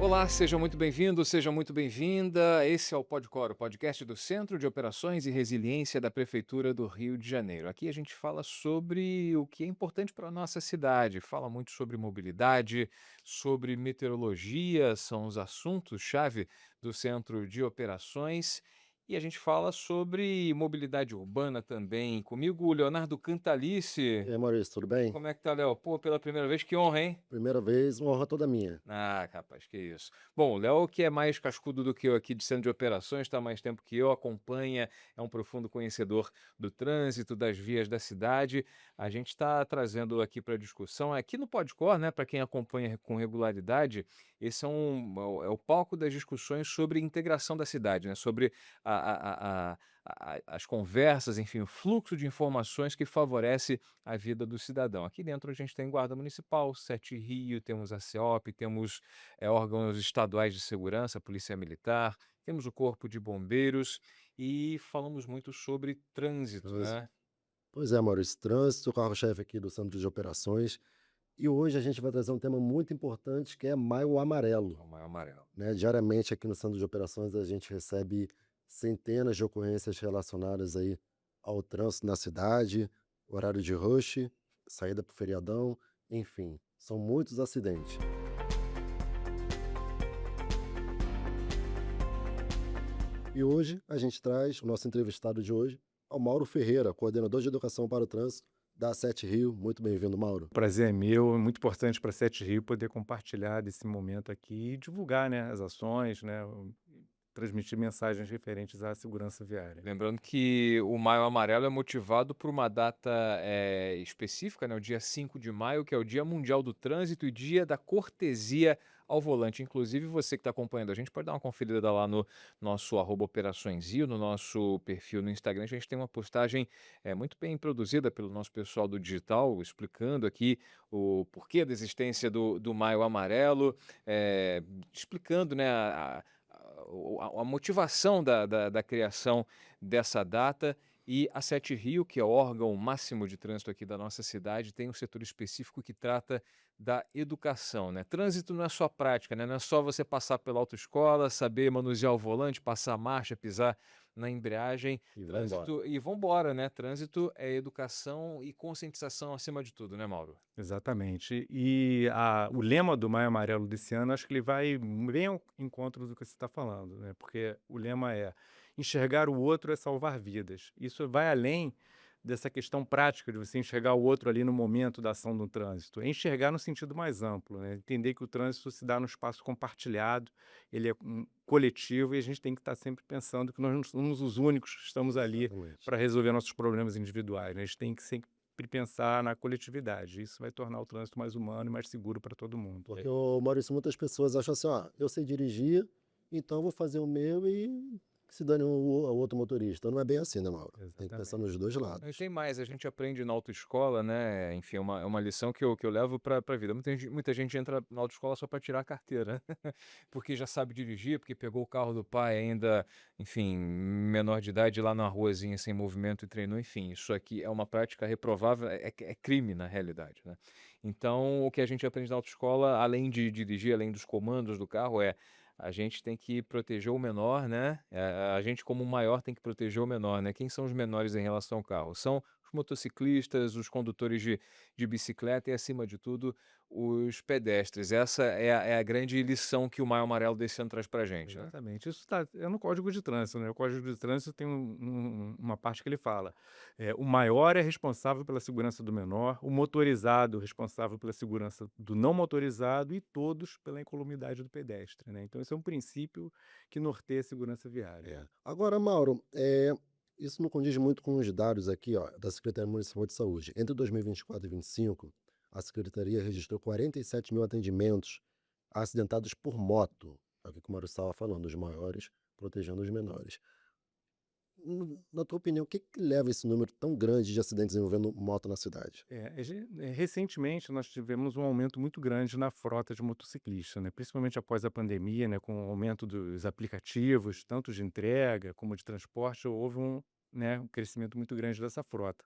Olá, seja muito bem-vindo, seja muito bem-vinda. Esse é o Podcor, o podcast do Centro de Operações e Resiliência da Prefeitura do Rio de Janeiro. Aqui a gente fala sobre o que é importante para a nossa cidade, fala muito sobre mobilidade, sobre meteorologia, são os assuntos-chave do Centro de Operações. E a gente fala sobre mobilidade urbana também. Comigo, o Leonardo E Cantalice. aí, Maurício, tudo bem? Como é que tá, Léo? Pô, pela primeira vez, que honra, hein? Primeira vez, uma honra toda minha. Ah, capaz, que isso. Bom, o Léo, que é mais cascudo do que eu aqui de centro de operações, está mais tempo que eu, acompanha, é um profundo conhecedor do trânsito, das vias da cidade. A gente está trazendo aqui para discussão, aqui no Podcor, né, para quem acompanha com regularidade, esse é o palco das discussões sobre integração da cidade, né, sobre as conversas, enfim, o fluxo de informações que favorece a vida do cidadão. Aqui dentro a gente tem Guarda Municipal, Sete Rio, temos a CEOP, temos órgãos estaduais de segurança, Polícia Militar, temos o Corpo de Bombeiros e falamos muito sobre trânsito, Trânsito. né? Pois é, Maurício, trânsito, carro-chefe aqui do Centro de Operações. E hoje a gente vai trazer um tema muito importante que é Maio É Amarelo. o maior amarelo. Né? Diariamente aqui no Centro de Operações a gente recebe centenas de ocorrências relacionadas aí ao trânsito na cidade, horário de rush, saída para o feriadão, enfim, são muitos acidentes. E hoje a gente traz o nosso entrevistado de hoje, ao Mauro Ferreira, coordenador de educação para o trânsito da Sete Rio. Muito bem-vindo, Mauro. O prazer é meu, é muito importante para Sete Rio poder compartilhar desse momento aqui e divulgar, né, as ações, né, transmitir mensagens referentes à segurança viária. Lembrando que o Maio Amarelo é motivado por uma data específica, né, o dia 5 de maio, que é o Dia Mundial do Trânsito e Dia da Cortesia ao Volante. Inclusive, você que está acompanhando a gente pode dar uma conferida lá no nosso @operaçõesio, no nosso perfil no Instagram. A gente tem uma postagem muito bem produzida pelo nosso pessoal do digital, explicando aqui o porquê da existência do Maio Amarelo, explicando, né, a motivação da criação dessa data. E a Sete Rio, que é o órgão máximo de trânsito aqui da nossa cidade, tem um setor específico que trata da educação, né? Trânsito não é só prática, né? Não é só você passar pela autoescola, saber manusear o volante, passar a marcha, pisar na embreagem. E vai embora. Trânsito, e vambora, né? Trânsito é educação e conscientização acima de tudo, né, Mauro? Exatamente. E o lema do Maio Amarelo desse ano, acho que ele vai bem ao encontro do que você está falando, né? Porque o lema é enxergar o outro é salvar vidas. Isso vai além dessa questão prática de você enxergar o outro ali no momento da ação do trânsito. É enxergar no sentido mais amplo, né? Entender que o trânsito se dá no espaço compartilhado, ele é coletivo e a gente tem que estar sempre pensando que nós não somos os únicos que estamos ali Exatamente. para resolver nossos problemas individuais, né? A gente tem que sempre pensar na coletividade. Isso vai tornar o trânsito mais humano e mais seguro para todo mundo. Porque, o Maurício, muitas pessoas acham assim, ó, eu sei dirigir, então eu vou fazer o meu e que se dane o outro motorista. Não é bem assim, né, Mauro? Tem que pensar Exatamente. nos dois E lados. tem mais, a gente aprende na autoescola, né? Enfim, é uma lição que eu levo para a vida. Muita gente entra na autoescola só para tirar a carteira, porque já sabe dirigir, porque pegou o carro do pai ainda, enfim, menor de idade lá na ruazinha sem movimento e treinou. Enfim, isso aqui é uma prática reprovável, é crime na realidade, né? Então, o que a gente aprende na autoescola, além de dirigir, além dos comandos do carro, a gente tem que proteger o menor, né? A gente, como maior, tem que proteger o menor, né? Quem são os menores em relação ao carro? São os motociclistas, os condutores de bicicleta e, acima de tudo, os pedestres. Essa é a grande lição que o Maio Amarelo desse ano traz pra gente, né? Exatamente. Isso é no Código de Trânsito, né? O Código de Trânsito tem uma parte que ele fala: o maior é responsável pela segurança do menor, o motorizado responsável pela segurança do não motorizado e todos pela incolumidade do pedestre, né? Então esse é um princípio que norteia a segurança viária. É. Agora, Mauro, isso não condiz muito com os dados aqui, ó, da Secretaria Municipal de Saúde. Entre 2024 e 2025, a Secretaria registrou 47 mil atendimentos acidentados por moto. É o que o Mauro estava falando, os maiores protegendo os menores. Na tua opinião, o que que leva esse número tão grande de acidentes envolvendo moto na cidade? Recentemente nós tivemos um aumento muito grande na frota de motociclistas, né? Principalmente após a pandemia, né? Com o aumento dos aplicativos, tanto de entrega como de transporte, houve um crescimento muito grande dessa frota.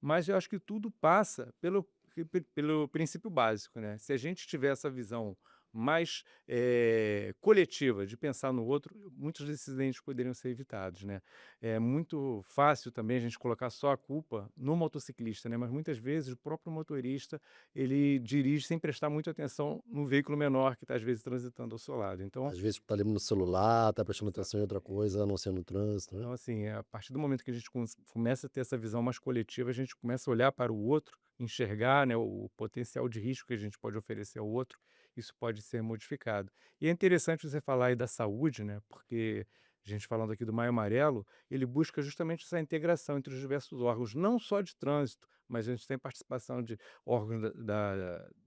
Mas eu acho que tudo passa pelo princípio básico, né? Se a gente tiver essa visão mais coletiva, de pensar no outro, muitos desses acidentes poderiam ser evitados, né. É muito fácil também a gente colocar só a culpa no motociclista, né, mas muitas vezes o próprio motorista, ele dirige sem prestar muita atenção no veículo menor que está às vezes transitando ao seu lado. Então Às vezes tá ali no celular, tá prestando atenção em outra coisa, a não ser no trânsito, né. então, assim, a partir do momento que a gente começa a ter essa visão mais coletiva, a gente começa a olhar para o outro, enxergar, né, o potencial de risco que a gente pode oferecer ao outro, isso pode ser modificado. E é interessante você falar aí da saúde, né, porque a gente falando aqui do Maio Amarelo, ele busca justamente essa integração entre os diversos órgãos, não só de trânsito, mas a gente tem participação de órgãos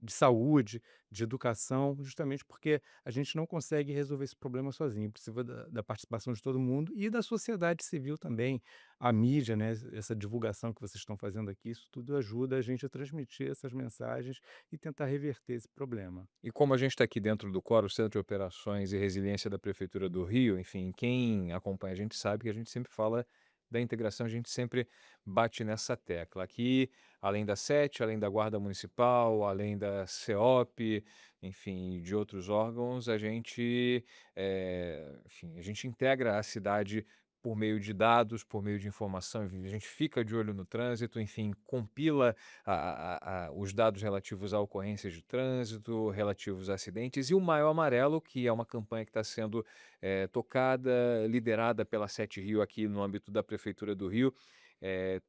de saúde, de educação, justamente porque a gente não consegue resolver esse problema sozinho, precisa da participação de todo mundo e da sociedade civil também, a mídia, né, essa divulgação que vocês estão fazendo aqui, isso tudo ajuda a gente a transmitir essas mensagens e tentar reverter esse problema. E como a gente está aqui dentro do COR, o Centro de Operações e Resiliência da Prefeitura do Rio, enfim, quem acompanha a gente sabe que a gente sempre fala da integração, a gente sempre bate nessa tecla. Aqui, além da SET, além da Guarda Municipal, além da CEOP, enfim, de outros órgãos, a gente, enfim, a gente integra a cidade por meio de dados, por meio de informação, enfim, a gente fica de olho no trânsito, enfim, compila os dados relativos a ocorrências de trânsito, relativos a acidentes, e o Maio Amarelo, que é uma campanha que está sendo tocada, liderada pela Sete Rio aqui no âmbito da Prefeitura do Rio,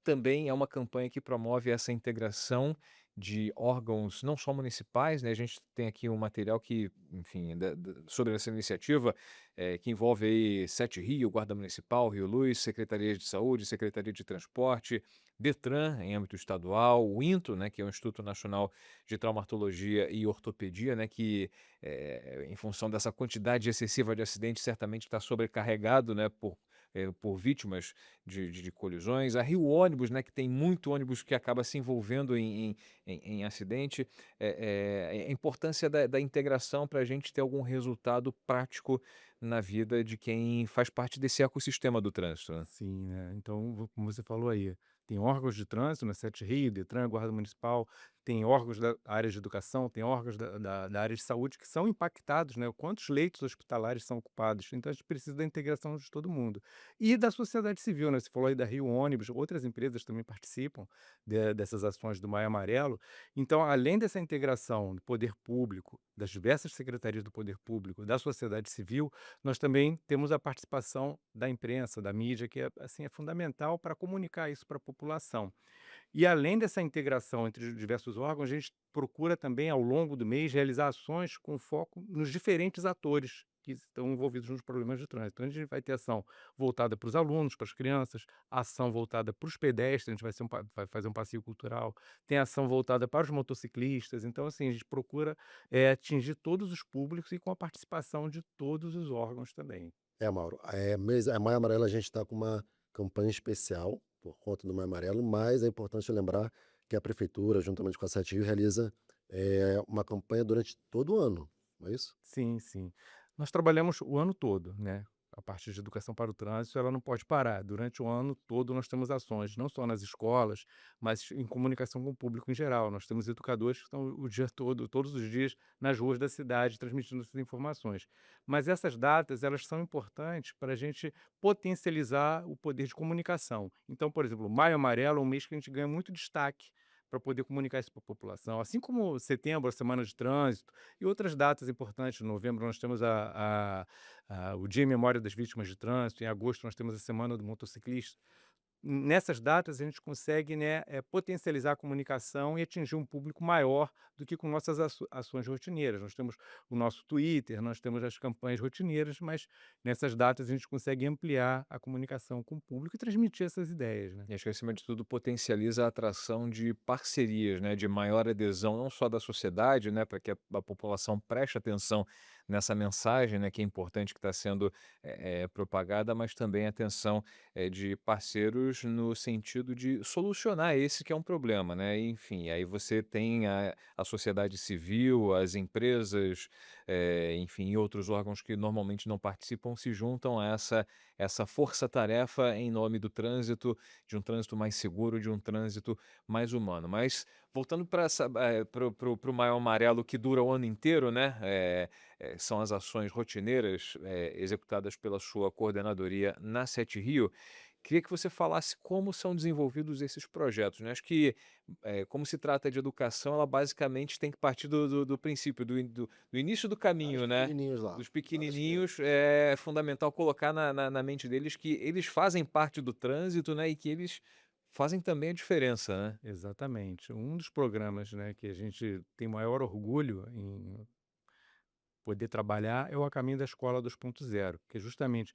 também é uma campanha que promove essa integração de órgãos não só municipais, né? A gente tem aqui um material que, enfim, sobre essa iniciativa, que envolve aí Sete Rio, Guarda Municipal, Rio Luz, Secretaria de Saúde, Secretaria de Transporte, Detran, em âmbito estadual, o INTO, né, que é o Instituto Nacional de Traumatologia e Ortopedia, né, que, em função dessa quantidade excessiva de acidentes, certamente está sobrecarregado, né, por vítimas de colisões. A Rio Ônibus, né, que tem muito ônibus que acaba se envolvendo em acidente. A importância da integração para a gente ter algum resultado prático na vida de quem faz parte desse ecossistema do trânsito, né? Sim, né, então, como você falou aí, tem órgãos de trânsito, né, Sete Rio, Detran, Guarda Municipal, tem órgãos da área de educação, tem órgãos da área de saúde que são impactados, né, quantos leitos hospitalares são ocupados, então a gente precisa da integração de todo mundo. E da sociedade civil, né, você falou aí da Rio Ônibus, outras empresas também participam dessas ações do Maio Amarelo, então além dessa integração do poder público, das diversas secretarias do poder público, da sociedade civil, nós também temos a participação da imprensa, da mídia, que é, assim, é fundamental para comunicar isso para a população. E além dessa integração entre os diversos órgãos, a gente procura também, ao longo do mês, realizar ações com foco nos diferentes atores que estão envolvidos nos problemas de trânsito. Então, a gente vai ter ação voltada para os alunos, para as crianças, ação voltada para os pedestres, a gente vai fazer um passeio cultural, tem ação voltada para os motociclistas. Então, assim, a gente procura atingir todos os públicos e com a participação de todos os órgãos também. É, Mauro, Maio Amarelo a gente está com uma campanha especial por conta do Maio Amarelo, mas é importante lembrar que a prefeitura, juntamente com a Sete Rio, realiza, uma campanha durante todo o ano, não é isso? Sim, sim. Nós trabalhamos o ano todo, né. A parte de educação para o trânsito, ela não pode parar. Durante o ano todo nós temos ações, não só nas escolas, mas em comunicação com o público em geral. Nós temos educadores que estão o dia todo, todos os dias, nas ruas da cidade, transmitindo essas informações. Mas essas datas, elas são importantes para a gente potencializar o poder de comunicação. Então, por exemplo, Maio Amarelo é um mês que a gente ganha muito destaque para poder comunicar isso para a população. Assim como setembro, a semana de trânsito, e outras datas importantes. Em novembro nós temos o Dia em Memória das Vítimas de Trânsito, em agosto nós temos a Semana do Motociclista. Nessas datas a gente consegue, né, potencializar a comunicação e atingir um público maior do que com nossas ações rotineiras. Nós temos o nosso Twitter, nós temos as campanhas rotineiras, mas nessas datas a gente consegue ampliar a comunicação com o público e transmitir essas ideias, né. E acho que, acima de tudo, potencializa a atração de parcerias, né, de maior adesão, não só da sociedade, né, para que a população preste atenção nessa mensagem, né, que é importante, que está sendo propagada, mas também atenção de parceiros no sentido de solucionar esse que é um problema, né? Enfim, aí você tem a sociedade civil, as empresas, enfim, e outros órgãos que normalmente não participam se juntam a essa força-tarefa em nome do trânsito, de um trânsito mais seguro, de um trânsito mais humano. Mas voltando para o Maio Amarelo que dura o ano inteiro, né? São as ações rotineiras executadas pela sua coordenadoria na Sete Rio. Queria que você falasse como são desenvolvidos esses projetos, né? Acho que, como se trata de educação, ela basicamente tem que partir do princípio, do início do Lá os caminho, né? pequenininhos lá, Dos lá das crianças. pequenininhos, é fundamental colocar na mente deles que eles fazem parte do trânsito, né? E que eles fazem também a diferença, né? Exatamente. Um dos programas, né, que a gente tem maior orgulho em poder trabalhar é o A Caminho da Escola 2.0, que é justamente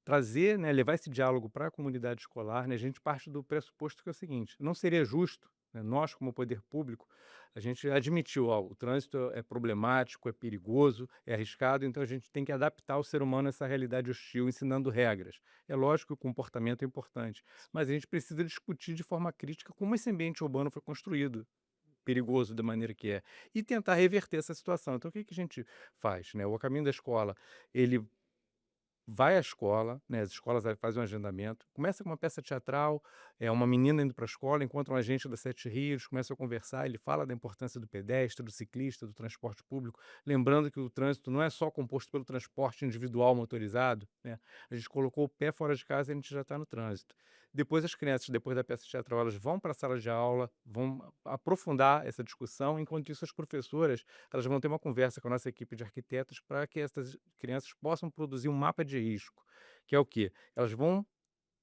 trazer, né, levar esse diálogo para a comunidade escolar, né, a gente parte do pressuposto que é o seguinte: não seria justo, né, nós como poder público, a gente admitiu, ó, o trânsito é problemático, é perigoso, é arriscado, então a gente tem que adaptar o ser humano a essa realidade hostil, ensinando regras. É lógico que o comportamento é importante, mas a gente precisa discutir de forma crítica como esse ambiente urbano foi construído, perigoso da maneira que é, e tentar reverter essa situação. Então o que que a gente faz, né? O A Caminho da Escola, ele vai à escola, né, as escolas fazem um agendamento, começa com uma peça teatral, é uma menina indo para a escola, encontra um agente da Sete Rios, começa a conversar, ele fala da importância do pedestre, do ciclista, do transporte público, lembrando que o trânsito não é só composto pelo transporte individual motorizado, né? A gente colocou o pé fora de casa e a gente já está no trânsito. Depois as crianças, depois da peça teatral, elas vão para a sala de aula, vão aprofundar essa discussão, enquanto isso as professoras elas vão ter uma conversa com a nossa equipe de arquitetos para que essas crianças possam produzir um mapa de risco, que é o quê? Elas vão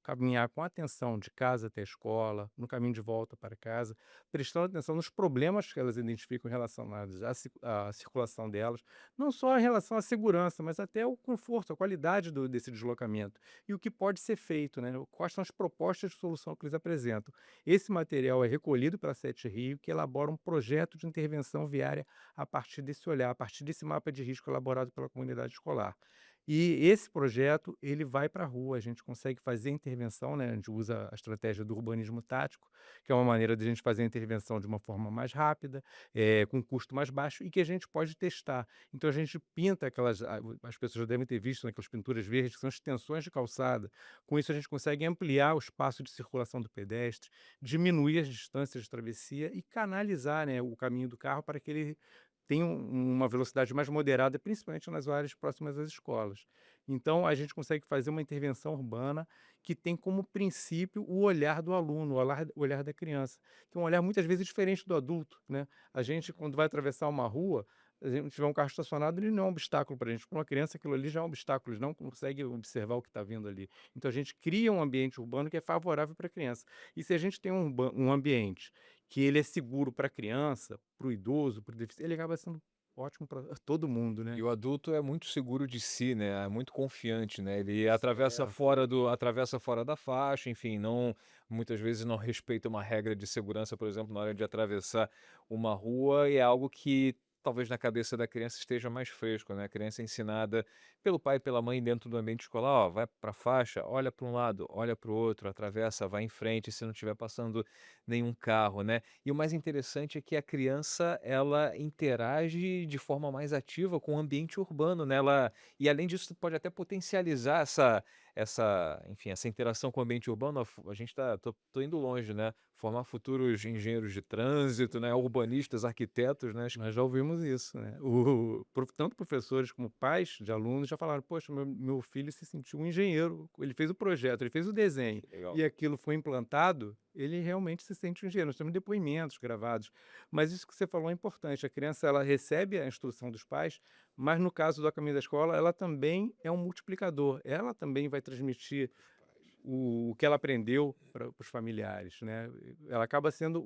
caminhar com atenção de casa até a escola, no caminho de volta para casa, prestando atenção nos problemas que elas identificam relacionados à circulação delas, não só em relação à segurança, mas até o conforto, a qualidade desse deslocamento e o que pode ser feito, né? Quais são as propostas de solução que eles apresentam. Esse material é recolhido pela Sete Rio, que elabora um projeto de intervenção viária a partir desse olhar, a partir desse mapa de risco elaborado pela comunidade escolar. E esse projeto, ele vai para a rua, a gente consegue fazer intervenção, né, a gente usa a estratégia do urbanismo tático, que é uma maneira de a gente fazer a intervenção de uma forma mais rápida, com custo mais baixo e que a gente pode testar. Então a gente pinta as pessoas já devem ter visto, né, aquelas pinturas verdes, que são extensões de calçada. Com isso a gente consegue ampliar o espaço de circulação do pedestre, diminuir as distâncias de travessia e canalizar, né, o caminho do carro para que ele tem uma velocidade mais moderada, principalmente nas áreas próximas às escolas. Então, a gente consegue fazer uma intervenção urbana que tem como princípio o olhar do aluno, o olhar da criança, que é um olhar muitas vezes diferente do adulto, né? A gente, quando vai atravessar uma rua, se a gente tiver um carro estacionado, ele não é um obstáculo para a gente. Para uma criança, aquilo ali já é um obstáculo, eles não conseguem observar o que está vindo ali. Então, a gente cria um ambiente urbano que é favorável para a criança. E se a gente tem um ambiente que ele é seguro para a criança, para o idoso, para o deficiente, ele acaba sendo ótimo para todo mundo, né. E o adulto é muito seguro de si, né, é muito confiante, né, ele Certo. atravessa fora da faixa, enfim, não muitas vezes não respeita uma regra de segurança, por exemplo, na hora de atravessar uma rua, e é algo que talvez na cabeça da criança esteja mais fresco, né, a criança é ensinada pelo pai e pela mãe dentro do ambiente escolar: "Ó, vai para a faixa, olha para um lado, olha para o outro, atravessa, vai em frente se não estiver passando nenhum carro", né. E o mais interessante é que a criança, ela interage de forma mais ativa com o ambiente urbano, né, e além disso pode até potencializar enfim, essa interação com o ambiente urbano, a gente tô indo longe, né, formar futuros engenheiros de trânsito, né, urbanistas, arquitetos, né, acho que Nós já ouvimos isso, né. Tanto professores como pais de alunos já falaram: "Poxa, meu filho se sentiu um engenheiro, ele fez o projeto, ele fez o desenho, legal. e aquilo foi implantado, ele realmente se sente um engenheiro". Nós temos depoimentos gravados, mas isso que você falou é importante, a criança ela recebe a instrução dos pais, mas no caso do A Caminho da Escola, ela também é um multiplicador, ela também vai transmitir o que ela aprendeu para os familiares, né. Ela acaba sendo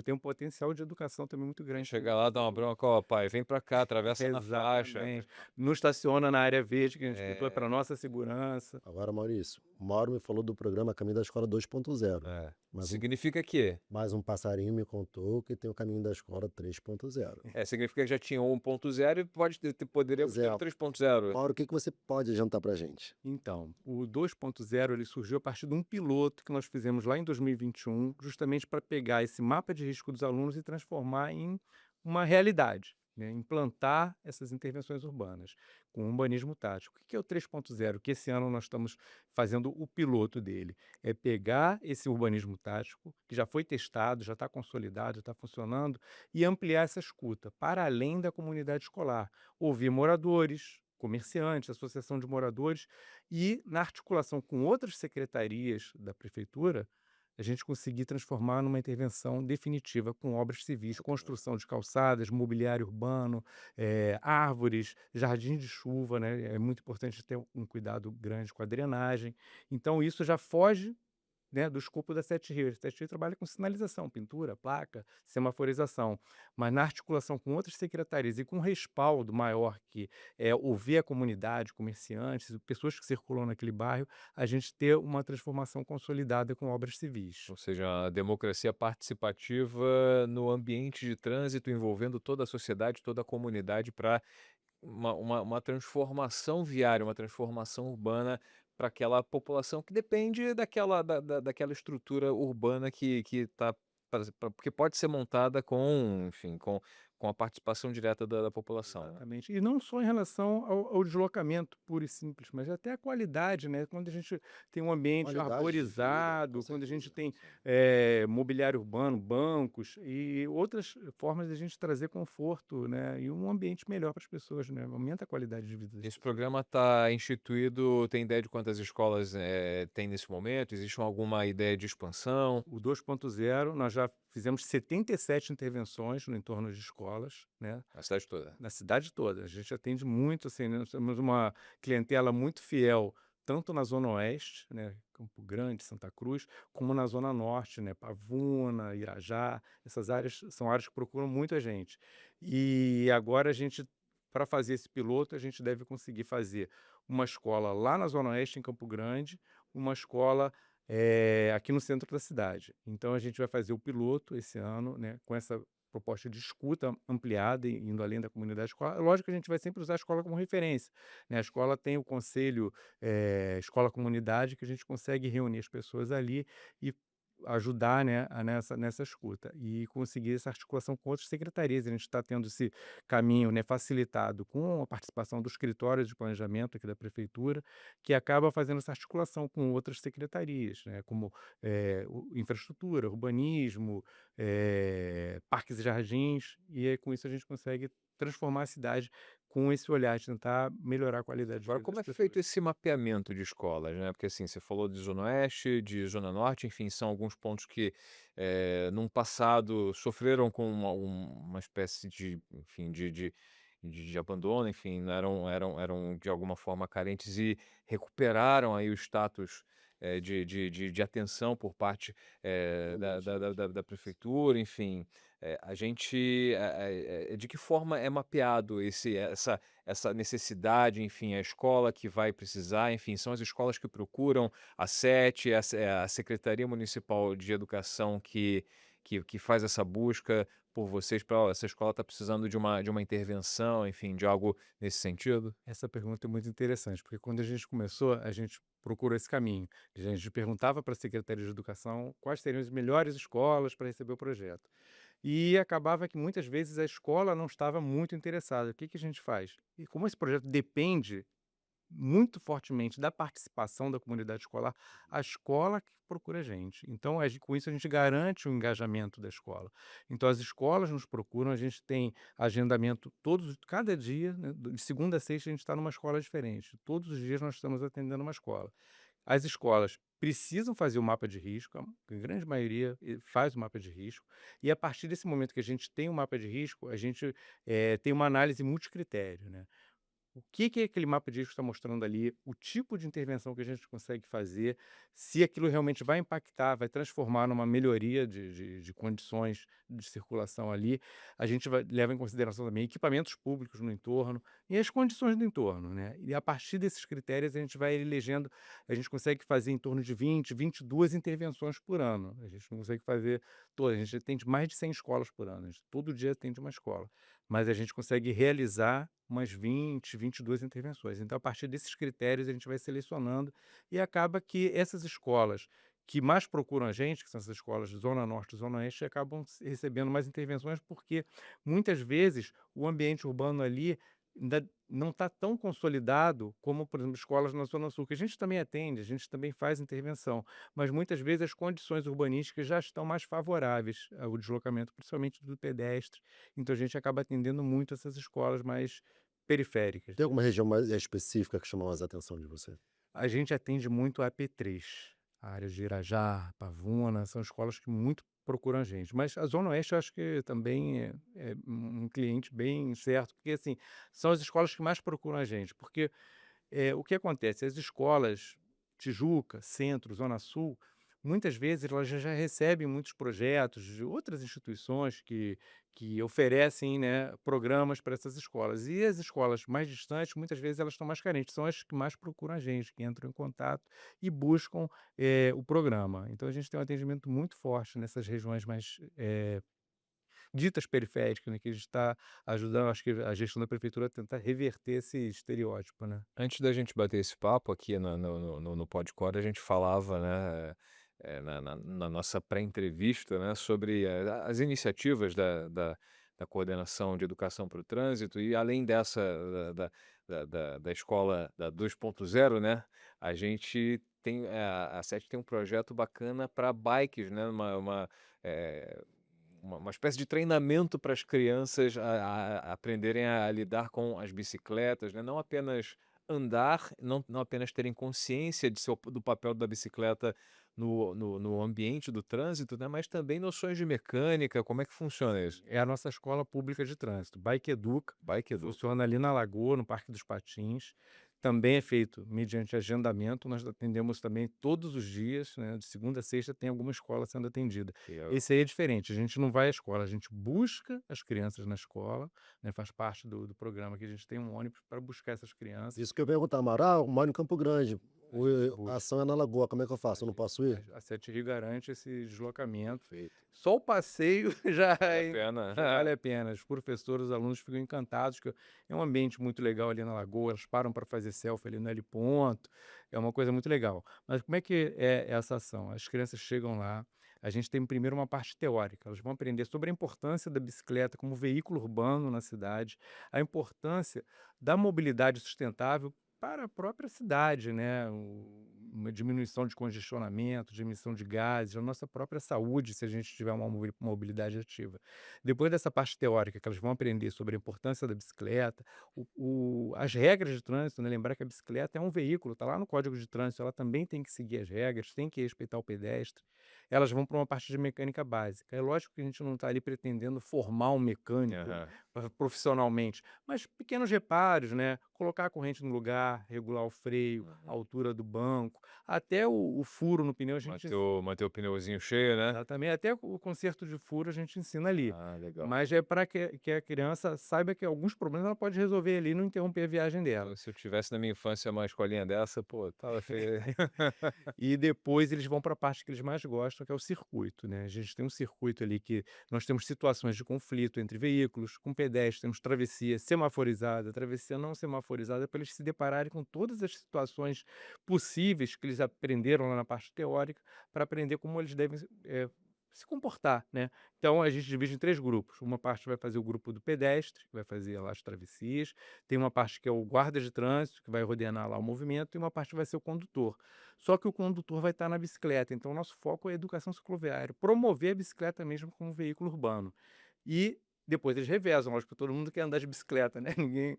tem um potencial de educação também muito grande para Chega lá, dá uma bronca: "Ó pai, vem pra cá, atravessa na faixa". exatamente. Não estaciona na área verde que a gente pintou, é para É, nossa segurança. Agora, Maurício, o Mauro me falou do programa Caminho da Escola 2.0. é. Mas um, Significa que mas um passarinho me contou que tem o Caminho da Escola 3.0. significa que já tinha o 1.0 e Pois poderíamos ter é. o 3.0. Mauro, o que que você pode adiantar pra gente? Então, o 2.0 ele surgiu a partir de um piloto que nós fizemos lá em 2021, justamente para pegar esse mapa de risco dos alunos e transformar em uma realidade. né, implantar essas intervenções urbanas com urbanismo tático. O que é o 3.0? Que esse ano nós estamos fazendo o piloto dele. É pegar esse urbanismo tático, que já foi testado, já está consolidado, já está funcionando, e ampliar essa escuta para além da comunidade escolar. Ouvir moradores, comerciantes, associação de moradores, e na articulação com outras secretarias da prefeitura, a gente conseguir transformar numa intervenção definitiva com obras civis, construção de calçadas, mobiliário urbano, árvores, jardins de chuva, né? É muito importante ter um cuidado grande com a drenagem. Então, isso já foge, né, do escopo da Sete Rios. A Sete Rios trabalha com sinalização, pintura, placa, semaforização, mas na articulação com outras secretarias e com um respaldo maior, que é ouvir a comunidade, comerciantes, pessoas que circulam naquele bairro, a gente ter uma transformação consolidada com obras civis. Ou seja, a democracia participativa no ambiente de trânsito, envolvendo toda a sociedade, toda a comunidade para uma transformação viária, uma transformação urbana para aquela população que depende daquela estrutura urbana que está, porque pode ser montada com, enfim, com a participação direta da população, né. Exatamente. E não só em relação ao deslocamento puro e simples, mas até a qualidade, né? Quando a gente tem um ambiente Qualidade de vida, com arborizado, quando a gente certeza, tem sim. mobiliário urbano, bancos e outras formas de a gente trazer conforto, né? E um ambiente melhor para as pessoas, né? Aumenta a qualidade de vida das Esse pessoas. programa está instituído, tem ideia de quantas escolas, tem nesse momento? Existe alguma ideia de expansão? O 2.0, nós já fizemos 77 intervenções no entorno de escolas, né? A cidade toda? Na cidade toda. A gente atende muito, assim, né, nós temos uma clientela muito fiel, tanto na zona oeste, né, Campo Grande, Santa Cruz, como na zona norte, né, Pavuna, Irajá. Essas áreas são áreas que procuram muito a gente. E agora a gente, para fazer esse piloto, a gente deve conseguir fazer uma escola lá na zona oeste, em Campo Grande, uma escola aqui no centro da cidade. Então a gente vai fazer o piloto esse ano, né, com essa proposta de escuta ampliada, indo além da comunidade escolar. Lógico que a gente vai sempre usar a escola como referência, né? A escola tem o conselho, escola-comunidade, que a gente consegue reunir as pessoas ali e ajudar, né, nessa escuta e conseguir essa articulação com outras secretarias. A gente está tendo esse caminho, né, facilitado com a participação do escritório de planejamento aqui da prefeitura, que acaba fazendo essa articulação com outras secretarias, né, como infraestrutura, urbanismo, parques e jardins, e aí com isso a gente consegue transformar a cidade com esse olhar de tentar melhorar a qualidade de Agora, vida como das é pessoas. feito esse mapeamento de escolas, né? Porque assim, você falou de Zona Oeste, de Zona Norte, enfim, são alguns pontos que, num passado, sofreram com uma espécie de, enfim, de abandono, enfim, eram de alguma forma carentes e recuperaram aí o status, de atenção por parte, Realmente, realmente. da prefeitura, enfim. A gente, de que forma é mapeado essa necessidade, enfim, a escola que vai precisar, enfim, são as escolas que procuram a SET, a Secretaria Municipal de Educação que faz essa busca por vocês para: "Ó, essa escola está precisando de uma intervenção", enfim, de algo nesse sentido? Essa pergunta é muito interessante, porque quando a gente começou, a gente procurou esse caminho. A gente perguntava para a Secretaria de Educação quais seriam as melhores escolas para receber o projeto. E acabava que muitas vezes a escola não estava muito interessada. O que que a gente faz? E como esse projeto depende muito fortemente da participação da comunidade escolar, a escola que procura a gente. Então, com isso, a gente garante o engajamento da escola. Então, as escolas nos procuram, a gente tem agendamento cada dia, né, de segunda a sexta, a gente está numa escola diferente. Todos os dias nós estamos atendendo uma escola. As escolas precisam fazer o mapa de risco, a grande maioria faz o mapa de risco, e a partir desse momento que a gente tem o mapa de risco, a gente tem uma análise multicritério, né? O que que aquele mapa de risco está mostrando ali, o tipo de intervenção que a gente consegue fazer, se aquilo realmente vai impactar, vai transformar numa melhoria de condições de circulação ali. A gente leva em consideração também equipamentos públicos no entorno e as condições do entorno, né? E a partir desses critérios a gente vai elegendo, a gente consegue fazer em torno de 22 intervenções por ano. A gente não consegue fazer todas, a gente atende mais de 100 escolas por ano, a gente todo dia atende uma escola, mas a gente consegue realizar umas 22 intervenções. Então, a partir desses critérios, a gente vai selecionando e acaba que essas escolas que mais procuram a gente, que são essas escolas de Zona Norte e Zona Oeste, acabam recebendo mais intervenções, porque muitas vezes o ambiente urbano ali ainda não está tão consolidado como, por exemplo, escolas na Zona Sul, que a gente também atende, a gente também faz intervenção, mas muitas vezes as condições urbanísticas já estão mais favoráveis ao deslocamento, principalmente do pedestre. Então a gente acaba atendendo muito essas escolas mais periféricas, Tem né. alguma região mais específica que chamou mais a atenção de você? A gente atende muito a AP3, a área de Irajá, Pavuna, são escolas que muito procuram a gente. Mas a Zona Oeste eu acho que também é um cliente bem certo, porque assim, são as escolas que mais procuram a gente, porque o que acontece? As escolas Tijuca, Centro, Zona Sul, muitas vezes elas já recebem muitos projetos de outras instituições que oferecem, né, programas para essas escolas. E as escolas mais distantes, muitas vezes elas estão mais carentes, são as que mais procuram a gente, que entram em contato e buscam o programa. Então a gente tem um atendimento muito forte nessas regiões mais ditas periféricas, né, que a gente está ajudando, acho que a gestão da prefeitura a tentar reverter esse estereótipo, né. Antes da gente bater esse papo aqui no Podcore, a gente falava, né, na nossa pré-entrevista, né, sobre as iniciativas da coordenação de educação para o trânsito e além dessa da escola da 2.0, né, a gente tem a SET tem um projeto bacana para bikes, né, eh, uma espécie de treinamento para as crianças a aprenderem a lidar com as bicicletas, né, não apenas andar, não apenas terem consciência do papel da bicicleta no ambiente do trânsito, né, mas também noções de mecânica, como é que funciona isso? É a nossa escola pública de trânsito, Bike Educa, Bike Edu. funciona ali na Lagoa, no Parque dos Patins. Também é feito mediante agendamento, nós atendemos também todos os dias, né, de segunda a sexta tem alguma escola sendo atendida. Que é Esse aí é diferente, a gente não vai à escola, a gente busca as crianças na escola, né, faz parte do programa que a gente tem um ônibus para buscar essas crianças. Isso que eu ia perguntar, Amaral, eu moro em Campo Grande, A gente a busca. ação é na Lagoa, como é que eu A faço? Eu não gente posso ir? a Sete Rio garante esse deslocamento. perfeito. Só o passeio já Vale a pena. já vale a pena. Os professores, os alunos ficam encantados, que é um ambiente muito legal ali na lagoa, elas param para fazer selfie ali no heliponto, é uma coisa muito legal. Mas como é que é essa ação? As crianças chegam lá, a gente tem primeiro uma parte teórica, elas vão aprender sobre a importância da bicicleta como veículo urbano na cidade, a importância da mobilidade sustentável para a própria cidade, né, uma diminuição de congestionamento, de emissão de gases, a nossa própria saúde, se a gente tiver uma mobilidade ativa. Depois dessa parte teórica, que elas vão aprender sobre a importância da bicicleta, as regras de trânsito, né, lembrar que a bicicleta é um veículo, está lá no Código de Trânsito, ela também tem que seguir as regras, tem que respeitar o pedestre. Elas vão para uma parte de mecânica básica. É lógico que a gente não está ali pretendendo formar um mecânico Aham. profissionalmente, mas pequenos reparos, né? Colocar a corrente no lugar, regular o freio, a Uhum. altura do banco, até o furo no pneu a gente Manter o pneuzinho cheio, né? exatamente, até o conserto de furo a gente ensina ali. Ah, legal. Mas é para que a criança saiba que alguns problemas ela pode resolver ali e não interromper a viagem Pô, dela. se eu tivesse na minha infância uma escolinha dessa, pô, tava feio. E depois eles vão para a parte que eles mais gostam, que é o circuito, né. A gente tem um circuito ali que nós temos situações de conflito entre veículos, com pedestres, temos travessia semaforizada, travessia não semaforizada, para eles se depararem com todas as situações possíveis que eles aprenderam lá na parte teórica, para aprender como eles devem, se comportar, né. Então a gente divide em 3 grupos, uma parte vai fazer o grupo do pedestre, que vai fazer lá as travessias, tem uma parte que é o guarda de trânsito, que vai ordenar lá o movimento, e uma parte vai ser o condutor. Só que o condutor vai estar na bicicleta, então o nosso foco é a educação cicloviária, promover a bicicleta mesmo como veículo urbano. E depois eles revezam, lógico que todo mundo quer andar de bicicleta, né, ninguém,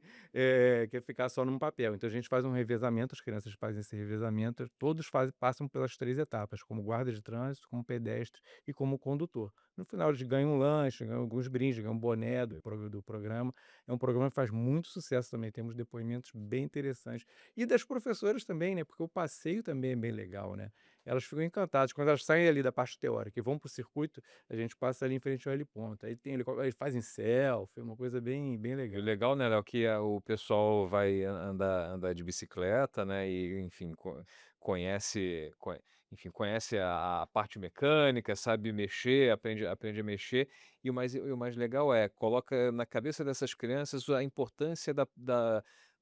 quer ficar só num papel. Então a gente faz um revezamento, as crianças fazem esse revezamento, todos passam pelas 3 etapas, como guarda de trânsito, como pedestre e como condutor. No final eles ganham um lanche, ganham alguns brindes, ganham um boné do programa. É um programa que faz muito sucesso também, temos depoimentos bem interessantes. E das professoras também, né, porque o passeio também é bem legal, né. Elas ficam encantadas, quando elas saem ali da parte teórica e vão para o circuito, a gente passa ali em frente ao heliponto, aí tem aí fazem selfie, uma coisa bem E o legal. legal, né, Léo, que o pessoal vai andar de bicicleta, né, e enfim, conhece a parte mecânica, sabe mexer, aprende a mexer, e o mais legal coloca na cabeça dessas crianças a importância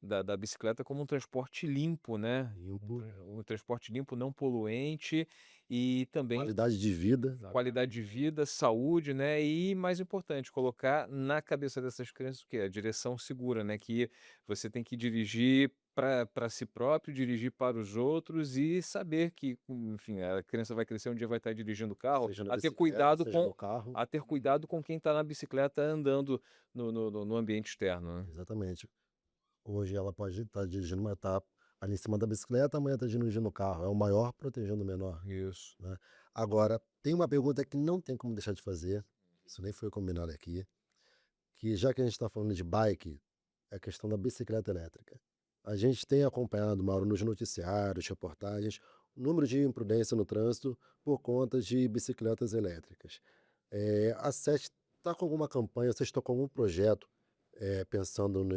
da bicicleta como um transporte limpo, né? limpo, Um transporte limpo, não poluente e também qualidade de vida. qualidade de vida, saúde, né, e mais importante, colocar na cabeça dessas crianças o quê? A direção segura, né, que você tem que dirigir para si próprio, dirigir para os outros e saber que, enfim, a criança vai crescer, um dia vai estar dirigindo o carro, Seja na a ter bicicleta, cuidado seja com no carro. quem está na bicicleta andando no ambiente externo, né. Exatamente. Hoje ela pode estar dirigindo, mas tá ali em cima da bicicleta, amanhã está dirigindo o carro. É o maior protegendo o menor, Isso. né. Agora, tem uma pergunta que não tem como deixar de fazer, isso nem foi combinado aqui, que já que a gente está falando de bike, é a questão da bicicleta elétrica. A gente tem acompanhado, Mauro, nos noticiários, reportagens, o número de imprudência no trânsito por conta de bicicletas elétricas. A SET está com alguma campanha, vocês estão com algum projeto pensando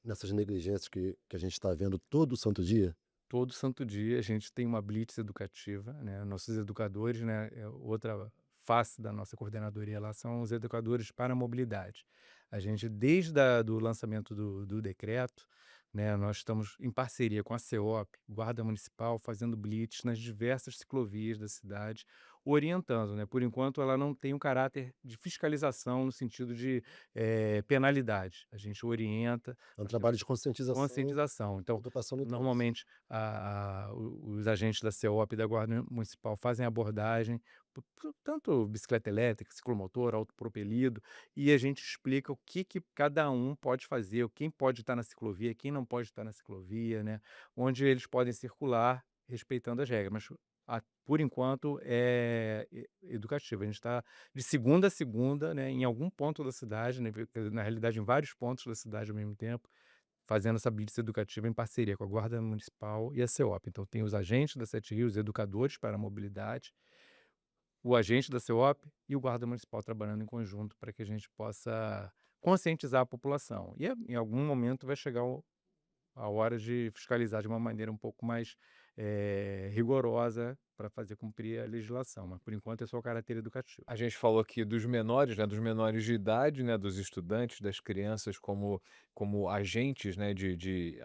nessas negligências que a gente está vendo todo santo dia? Todo santo dia a gente tem uma blitz educativa, né, nossos educadores, né, outra face da nossa coordenadoria lá são os educadores para a mobilidade. A gente desde do lançamento do decreto, né, nós estamos em parceria com a CEOP, Guarda Municipal, fazendo blitz nas diversas ciclovias da cidade, orientando, né. Por enquanto ela não tem um caráter de fiscalização no sentido de, penalidade. A gente orienta, É um nós temos trabalho de conscientização conscientização. e Então, educação no trânsito. normalmente, os agentes da CEOP e da Guarda Municipal fazem abordagem, tanto bicicleta elétrica, ciclomotor, autopropelido, e a gente explica o que que cada um pode fazer, quem pode estar na ciclovia, quem não pode estar na ciclovia, né, onde eles podem circular respeitando as regras, mas por enquanto é educativo. A gente está de segunda a segunda, né, em algum ponto da cidade, né, na realidade em vários pontos da cidade ao mesmo tempo, fazendo essa blitz educativa em parceria com a Guarda Municipal e a CEOP. Então tem os agentes da Sete Rios, educadores para a mobilidade, o agente da CEOP e o Guarda Municipal trabalhando em conjunto para que a gente possa conscientizar a população. E em algum momento vai chegar a hora de fiscalizar de uma maneira um pouco mais rigorosa para fazer cumprir a legislação, mas por enquanto é só o caráter educativo. A gente falou aqui dos menores, né, dos menores de idade, né, dos estudantes, das crianças como agentes, né, de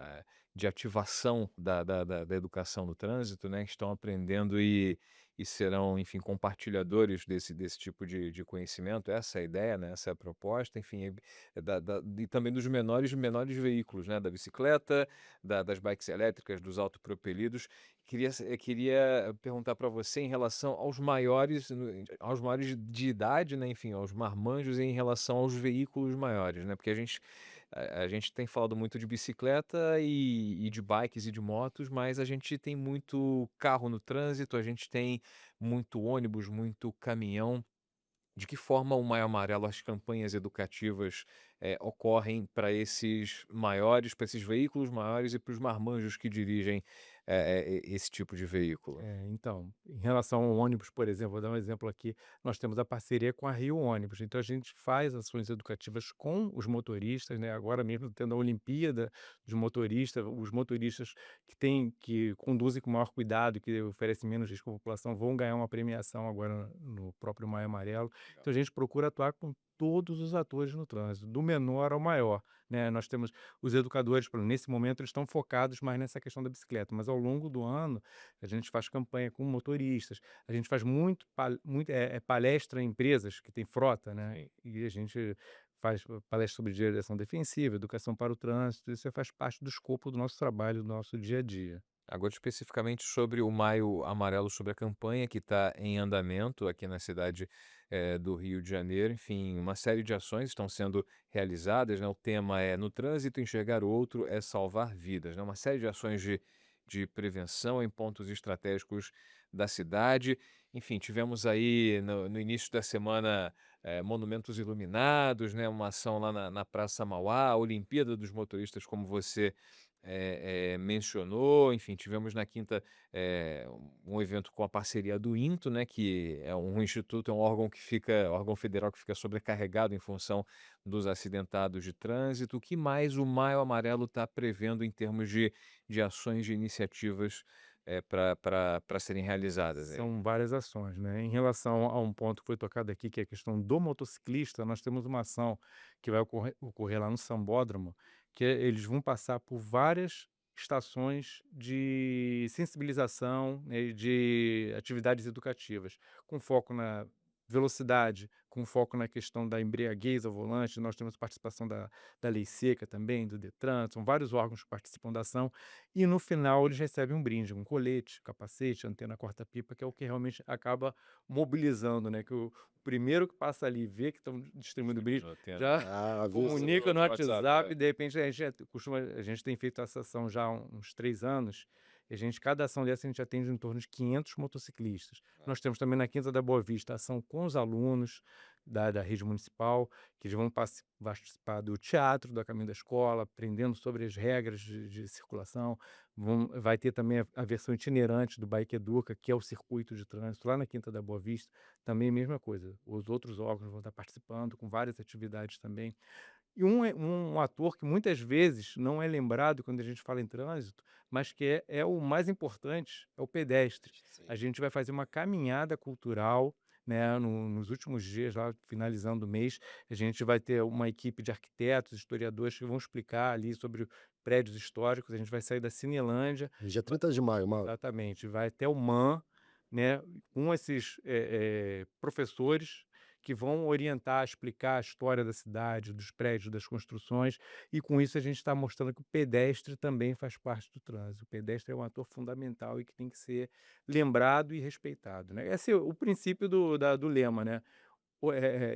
ativação da educação no trânsito, né, que estão aprendendo e serão, enfim, compartilhadores desse tipo de conhecimento. Essa é a ideia, né, essa é a proposta, enfim, e também dos menores veículos, né, da bicicleta, das bikes elétricas, dos autopropelidos. Queria perguntar para você em relação aos maiores de idade, né, enfim, aos marmanjos em relação aos veículos maiores, né, porque a gente tem falado muito de bicicleta e de bikes e de motos, mas a gente tem muito carro no trânsito, a gente tem muito ônibus, muito caminhão. De que forma o Maio Amarelo, as campanhas educativas, ocorrem para esses maiores, para esses veículos maiores e para os marmanjos que dirigem, esse tipo de veículo? Então, em relação ao ônibus, por exemplo, vou dar um exemplo aqui, nós temos a parceria com a Rio Ônibus, então a gente faz ações educativas com os motoristas, né, agora mesmo tendo a Olimpíada dos motoristas, os motoristas que conduzem com maior cuidado, que oferecem menos risco à população, vão ganhar uma premiação agora no próprio Maio Amarelo, então a gente procura atuar com todos os atores no trânsito, do menor ao maior, né, nós temos os educadores, nesse momento eles estão focados mais nessa questão da bicicleta, mas ao longo do ano a gente faz campanha com motoristas, a gente faz palestra em empresas que têm frota, né, Sim. e a gente faz palestra sobre direção defensiva, educação para o trânsito, isso faz parte do escopo do nosso trabalho, do nosso dia a dia. Agora especificamente sobre o Maio Amarelo, sobre a campanha que está em andamento aqui na cidade, do Rio de Janeiro. Enfim, uma série de ações estão sendo realizadas, né, o tema é "No trânsito, enxergar o outro é salvar vidas", né, uma série de ações de prevenção em pontos estratégicos da cidade. Enfim, tivemos aí no início da semana, monumentos iluminados, né, uma ação lá na Praça Mauá, a Olimpíada dos Motoristas, como você mencionou. Enfim, tivemos na quinta, um evento com a parceria do INTO, né, que é um instituto, é um órgão federal que fica sobrecarregado em função dos acidentados de trânsito. O que mais o Maio Amarelo está prevendo em termos de ações, de iniciativas, para serem realizadas aí? São várias ações, né. Em relação a um ponto que foi tocado aqui, que é a questão do motociclista, nós temos uma ação que vai ocorrer lá no Sambódromo, eles vão passar por várias estações de sensibilização, né, de atividades educativas, com foco na velocidade, com foco na questão da embriaguez ao volante. Nós temos participação da Lei Seca também, do Detran, são vários órgãos que participam da ação, e no final eles recebem um brinde, um colete, capacete, antena corta-pipa, que é o que realmente acaba mobilizando, né, que o primeiro que passa ali e vê que estão distribuindo brinde, Não tem já Ah, avisa. comunica no WhatsApp, WhatsApp. E de repente a gente tem feito essa ação já há uns 3 anos, e cada ação dessa a gente atende em torno de 500 motociclistas. Nós temos também na Quinta da Boa Vista ação com os alunos da rede municipal, que eles vão participar do teatro da Caminho da Escola, aprendendo sobre as regras de circulação. Vai ter também a versão itinerante do Bike Educa, que é o circuito de trânsito lá na Quinta da Boa Vista, também a mesma coisa. Os outros órgãos vão estar participando com várias atividades também. E um ator que muitas vezes não é lembrado quando a gente fala em trânsito, mas que é o mais importante, é o pedestre. Sim. A gente vai fazer uma caminhada cultural, né, nos últimos dias, lá finalizando o mês, a gente vai ter uma equipe de arquitetos, historiadores que vão explicar ali sobre prédios históricos. A gente vai sair da Cinelândia, Dia 30 de maio, Mauro. exatamente, vai até o MAN, né, com esses professores que vão orientar, explicar a história da cidade, dos prédios, das construções, e com isso a gente está mostrando que o pedestre também faz parte do trânsito. O pedestre é um ator fundamental e que tem que ser lembrado e respeitado, né? Esse é o princípio do lema, né?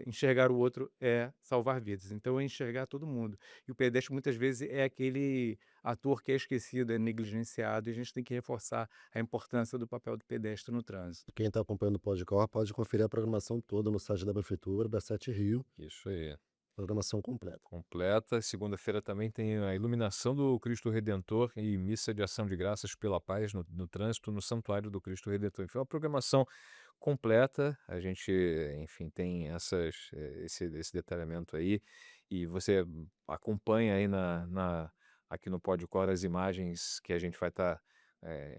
Enxergar o outro é salvar vidas, então é enxergar todo mundo. E o pedestre muitas vezes é aquele ator que é esquecido, é negligenciado, e a gente tem que reforçar a importância do papel do pedestre no trânsito. Quem está acompanhando o Podcor pode conferir a programação toda no site da Prefeitura, da Sete Rio, Isso aí. programação completa. Completa. Segunda-feira também tem a iluminação do Cristo Redentor e missa de ação de graças pela paz no trânsito no Santuário do Cristo Redentor. Enfim, é uma programação completa. A gente, enfim, tem esse detalhamento aí. E você acompanha aí aqui no Podcor as imagens que a gente vai estar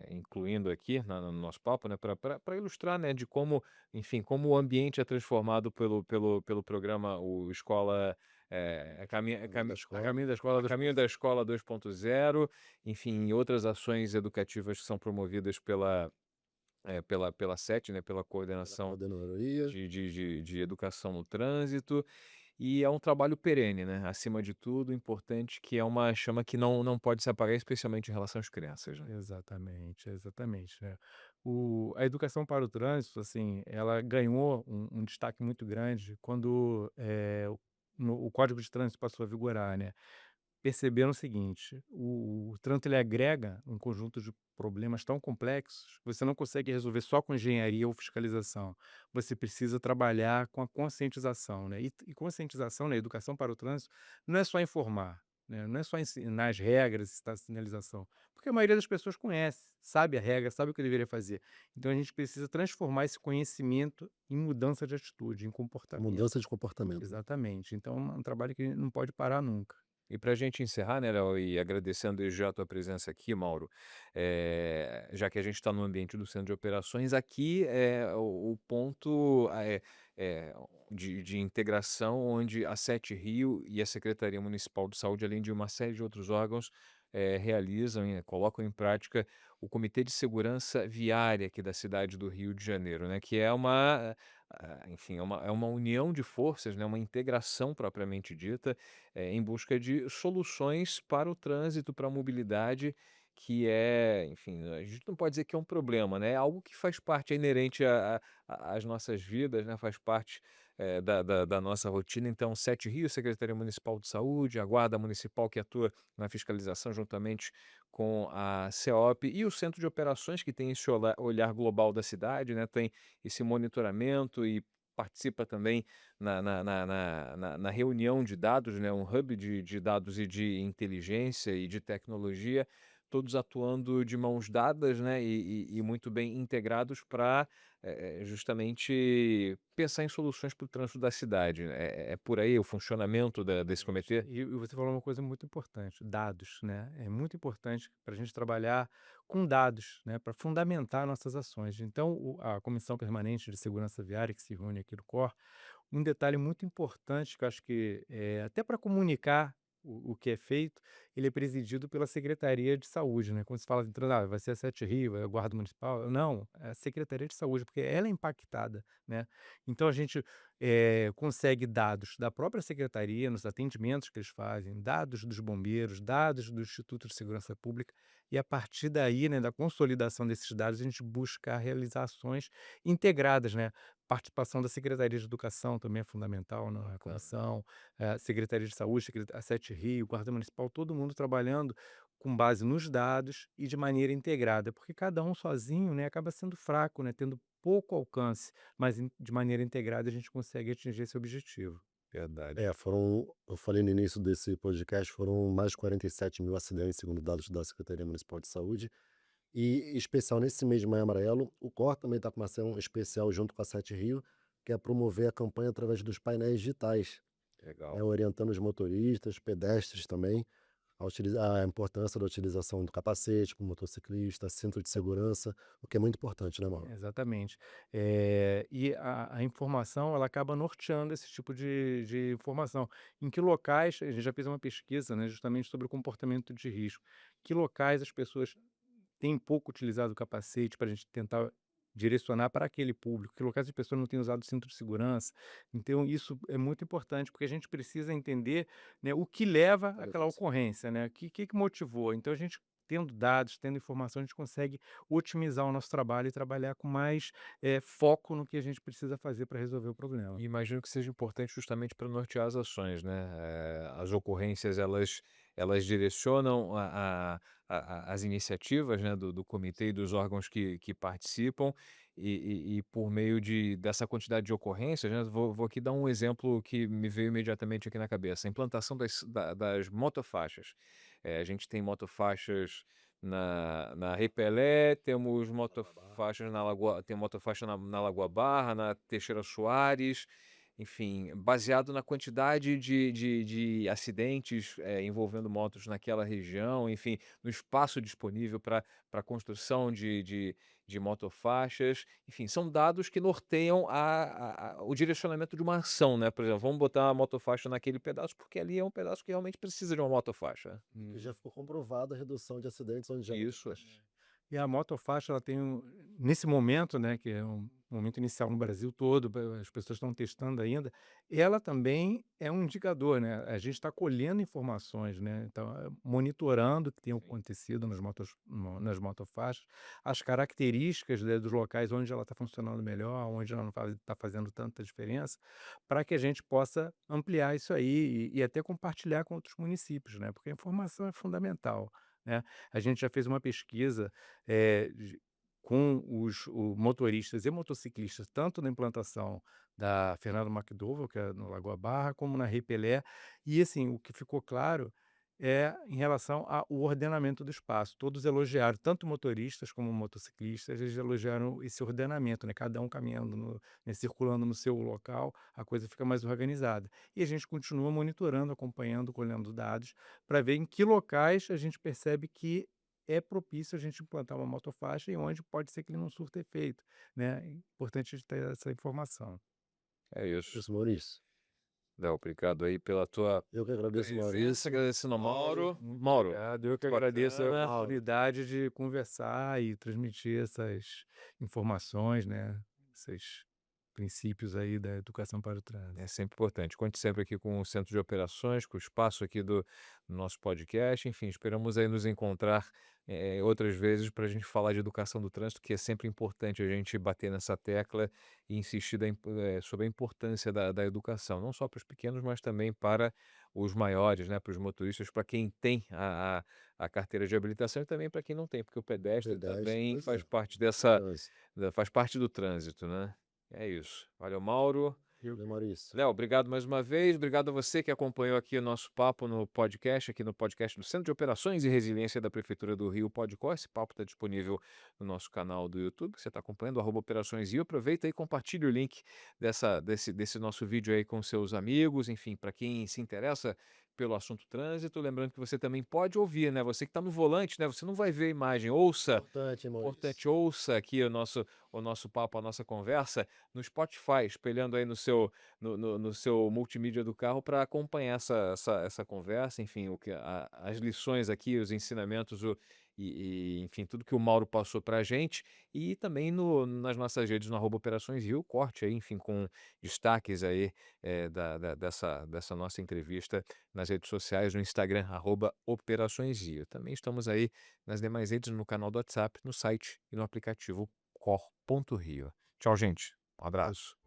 incluindo aqui no nosso papo, né, para ilustrar, né, de como, enfim, como o ambiente é transformado pelo programa, o Escola Caminho da Escola. A Caminho da Escola 2.0, enfim, e outras ações educativas que são promovidas pela SET, né, pela Pela Coordenação coordenadoria. de Educação no Trânsito, e é um trabalho perene, né, acima de tudo, importante, que é uma chama que não pode se apagar, especialmente em relação às crianças, né. Exatamente, exatamente, né. A educação para o trânsito, assim, ela ganhou um destaque muito grande quando, o Código de Trânsito passou a vigorar, né. Perceberam o seguinte: o trânsito ele agrega um conjunto de problemas tão complexos, que você não consegue resolver só com engenharia ou fiscalização. Você precisa trabalhar com a conscientização, né. E conscientização na educação para o trânsito não é só informar, né, não é só ensinar as regras da sinalização, porque a maioria das pessoas conhece, sabe a regra, sabe o que deveria fazer. Então a gente precisa transformar esse conhecimento em mudança de atitude, em comportamento. Mudança de comportamento, né. Exatamente. Então é um trabalho que não pode parar nunca. E para a gente encerrar, né, Léo, e agradecendo desde já a tua presença aqui, Mauro, já que a gente está no ambiente do centro de operações, aqui é o ponto de integração onde a Sete Rio e a Secretaria Municipal de Saúde, além de uma série de outros órgãos, realizam, colocam em prática o Comitê de Segurança Viária aqui da cidade do Rio de Janeiro, né, que é enfim, é uma união de forças, né, uma integração propriamente dita, em busca de soluções para o trânsito, para a mobilidade, que enfim, a gente não pode dizer que é um problema, né? É algo que faz parte, é inerente às nossas vidas, né? Faz parte da nossa rotina. Então, Sete Rios, Secretaria Municipal de Saúde, a Guarda Municipal que atua na fiscalização juntamente com a CEOP e o Centro de Operações que tem esse olhar global da cidade, né? Tem esse monitoramento e participa também na reunião de dados, né, um hub de dados e de inteligência e de tecnologia, todos atuando de mãos dadas, né, e muito bem integrados para justamente pensar em soluções para o trânsito da cidade. É por aí o funcionamento desse Exatamente. comitê? E você falou uma coisa muito importante, dados, né? É muito importante para a gente trabalhar com dados, né? Para fundamentar nossas ações. Então, a Comissão Permanente de Segurança Viária, que se reúne aqui no COR, um detalhe muito importante que eu acho que, até para comunicar o que é feito, ele é presidido pela Secretaria de Saúde, né? Quando se fala em trânsito, vai ser a Sete Rio, é a Guarda Municipal. Não, é a Secretaria de Saúde, porque ela é impactada, né? Então a gente consegue dados da própria secretaria, nos atendimentos que eles fazem, dados dos bombeiros, dados do Instituto de Segurança Pública, e a partir daí, né, da consolidação desses dados, a gente busca realizar ações integradas, né? Participação da Secretaria de Educação também é fundamental na Bacana. comissão, Secretaria de Saúde, a Sete Rio, Guarda Municipal, todo mundo trabalhando com base nos dados e de maneira integrada, porque cada um sozinho, né, acaba sendo fraco, né, tendo pouco alcance, mas de maneira integrada a gente consegue atingir esse objetivo. Verdade. Eu falei no início desse podcast, foram mais de 47 mil acidentes, segundo dados da Secretaria Municipal de Saúde. E, em especial nesse mês de Maio Amarelo, o COR também está com uma ação especial junto com a Sete Rio, que é promover a campanha através dos painéis digitais, Legal. né, orientando os motoristas, pedestres também, a importância da utilização do capacete para o motociclista, cinto de segurança, o que é muito importante, né, Mauro? Exatamente. E a informação, ela acaba norteando esse tipo de informação. Em que locais, a gente já fez uma pesquisa, né, justamente sobre o comportamento de risco. Que locais as pessoas têm pouco utilizado o capacete para a gente tentar direcionar para aquele público, que locais as pessoas não têm usado o cinto de segurança. Então isso é muito importante, porque a gente precisa entender, né, o que leva àquela ocorrência, né, o que motivou. Então a gente tendo dados, tendo informação, a gente consegue otimizar o nosso trabalho e trabalhar com mais, foco no que a gente precisa fazer para resolver o problema. E imagino que seja importante justamente para nortear as ações, né? As ocorrências elas direcionam as iniciativas, né, do comitê e dos órgãos que participam, e por meio dessa quantidade de ocorrências, né, vou aqui dar um exemplo que me veio imediatamente aqui na cabeça: a implantação das motofaixas. A gente tem motofaixas na Rei Pelé, temos motofaixas na Lagoa, tem motofaixa na Lagoa Barra, na Teixeira Soares, enfim, baseado na quantidade de acidentes, envolvendo motos naquela região, enfim, no espaço disponível para construção de motofaixas, enfim, são dados que norteiam o direcionamento de uma ação, né? Por exemplo, vamos botar uma motofaixa naquele pedaço, porque ali é um pedaço que realmente precisa de uma motofaixa. E já ficou comprovada a redução de acidentes onde já Isso. E a motofaixa, ela tem nesse momento, né, que é um momento inicial no Brasil todo, as pessoas estão testando ainda, ela também é um indicador, né? A gente está colhendo informações, né? Então, monitorando o que tem acontecido nas motofaixas, as características, né, dos locais onde ela está funcionando melhor, onde ela não está fazendo tanta diferença, para que a gente possa ampliar isso aí e até compartilhar com outros municípios, né? Porque a informação é fundamental, né? A gente já fez uma pesquisa com os motoristas e motociclistas, tanto na implantação da Fernando McDowell, que é no Lagoa Barra, como na Rei Pelé. E assim, o que ficou claro é em relação ao ordenamento do espaço. Todos elogiaram, tanto motoristas como motociclistas, eles elogiaram esse ordenamento, né? Cada um caminhando, né, circulando no seu local, a coisa fica mais organizada. E a gente continua monitorando, acompanhando, colhendo dados, para ver em que locais a gente percebe que é propício a gente implantar uma motofaixa e onde pode ser que ele não surta efeito, né. É importante a gente ter essa informação. É isso. Isso, Maurício. Léo, obrigado aí pela tua Eu que agradeço, presença, Maurício. agradecendo ao Mauro. Muito Mauro, obrigado, eu que bacana. agradeço a oportunidade de conversar e transmitir essas informações, né, esses princípios aí da educação para o trânsito. É sempre importante. Conte sempre aqui com o Centro de Operações, com o espaço aqui do nosso podcast. Enfim, esperamos aí nos encontrar outras vezes para a gente falar de educação do trânsito, que é sempre importante a gente bater nessa tecla e insistir sobre a importância da educação, não só para os pequenos, mas também para os maiores, né, para os motoristas, para quem tem a carteira de habilitação e também para quem não tem, porque o pedestre Pedestre, também pois faz é. parte Trânsito. faz parte do trânsito, né? É isso. Valeu, Mauro. Valeu, Maurício. Léo, obrigado mais uma vez. Obrigado a você que acompanhou aqui o nosso papo no podcast, aqui no podcast do Centro de Operações e Resiliência da Prefeitura do Rio Podcó. Esse papo está disponível no nosso canal do YouTube, que você está acompanhando, @Operações Rio. Aproveita e compartilha o link desse nosso vídeo aí com seus amigos, enfim, para quem se interessa pelo assunto trânsito. Lembrando que você também pode ouvir, né? Você que está no volante, né? Você não vai ver a imagem, ouça. Importante, hein, Maurício? Importante, ouça aqui o nosso papo, a nossa conversa no Spotify, espelhando aí no seu multimídia do carro para acompanhar essa conversa, enfim, as lições aqui, os ensinamentos, enfim, tudo que o Mauro passou para a gente, e também nas nossas redes, no @Operações Rio, corte aí, enfim, com destaques aí dessa nossa entrevista nas redes sociais, no Instagram, @Operações Rio. Também estamos aí nas demais redes, no canal do WhatsApp, no site e no aplicativo cor.rio. Tchau, gente. Um abraço.